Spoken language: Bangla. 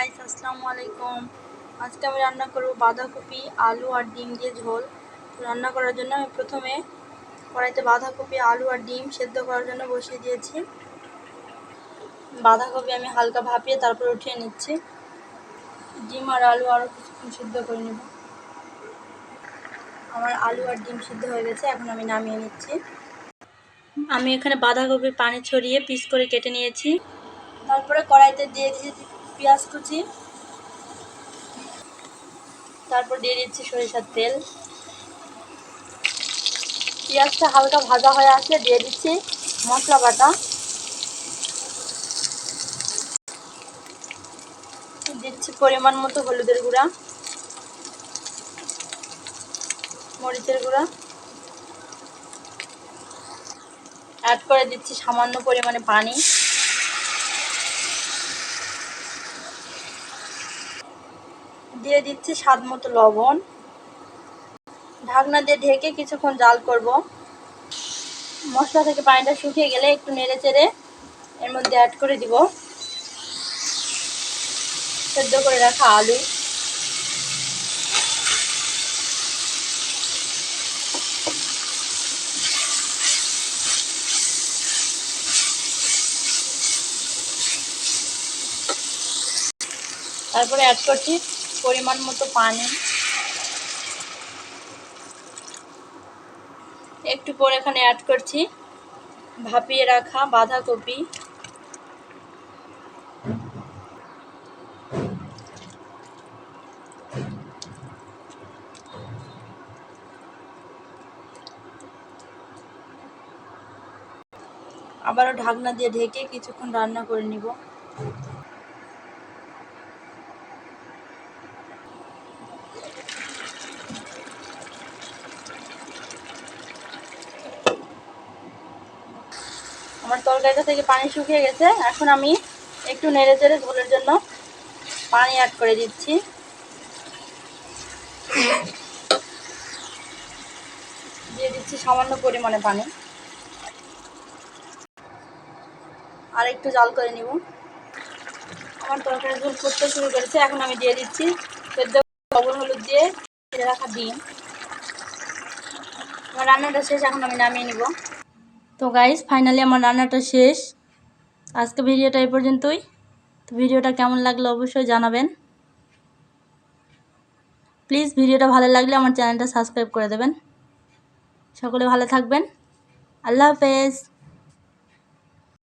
গাইস, আসসালামু আলাইকুম। আজকে আমি রান্না করব বাঁধাকপি, আলু আর ডিম দিয়ে ঝোল। রান্না করার জন্য আমি প্রথমে কড়াইতে বাঁধাকপি, আলু আর ডিম সেদ্ধ করার জন্য বসিয়ে দিয়েছি। বাঁধাকপি আমি হালকা ভাপিয়ে তারপর উঠিয়ে নিচ্ছি। ডিম আর আলু আরও কিছুক্ষণ সিদ্ধ করে নেব। আমার আলু আর ডিম সিদ্ধ হয়ে গেছে, এখন আমি নামিয়ে নিচ্ছি। আমি এখানে বাঁধাকপির পানি ছড়িয়ে পিস করে কেটে নিয়েছি। তারপরে কড়াইতে দিয়ে দিয়েছি পেঁয়াজ কুচি, তারপর দিয়ে দিচ্ছি সরিষার তেল। পেঁয়াজটা হালকা ভাজা হয়ে আসলে দিয়ে দিচ্ছি মশলা বাটা। দিচ্ছি পরিমাণ মতো হলুদের গুঁড়া, মরিচের গুঁড়া, অ্যাড করে দিচ্ছি সামান্য পরিমাণে পানি। দিয়ে দিচ্ছি স্বাদ মতো লবণ। ঢাকনা দিয়ে ঢেকে কিছুক্ষণ জাল করব। মশলা থেকে পানিটা শুকিয়ে গেলে একটু নেড়ে চেড়ে এর মধ্যে অ্যাড করে দিব সেদ্ধ করে রাখা আলু। তারপরে অ্যাড করছি পরিমাণ মতো পানি। একটু পরে এখানে অ্যাড করছি ভাপিয়ে রাখা বাঁধাকপি। আবারও ঢাকনা দিয়ে ঢেকে কিছুক্ষণ রান্না করে নিব। আমার তরকারিটা থেকে পানি শুকিয়ে গেছে, এখন আমি একটু নেড়ে চেড়ে ঝোলের জন্য পানি অ্যাড করে দিচ্ছি। দিয়ে দিচ্ছি সামান্য পরিমাণে পানি, আর একটু জাল করে নিব। আমার তরকারি ঝোল ফুটতে শুরু করেছে, এখন আমি দিয়ে দিচ্ছি সেদ্ধ লবণ হলুদ দিয়ে ফেলে রাখা ডিম। আমার রান্নাটা শেষ, এখন আমি নামিয়ে নিব। তো গাইস, ফাইনালি আমার রান্নাটা শেষ। আজকে ভিডিওটা এই পর্যন্তই। তো ভিডিওটা কেমন লাগলো অবশ্যই জানাবেন। প্লিজ ভিডিওটা ভালো লাগলে আমার চ্যানেলটা সাবস্ক্রাইব করে দেবেন। সকলে ভালো থাকবেন। আল্লাহ হাফেজ।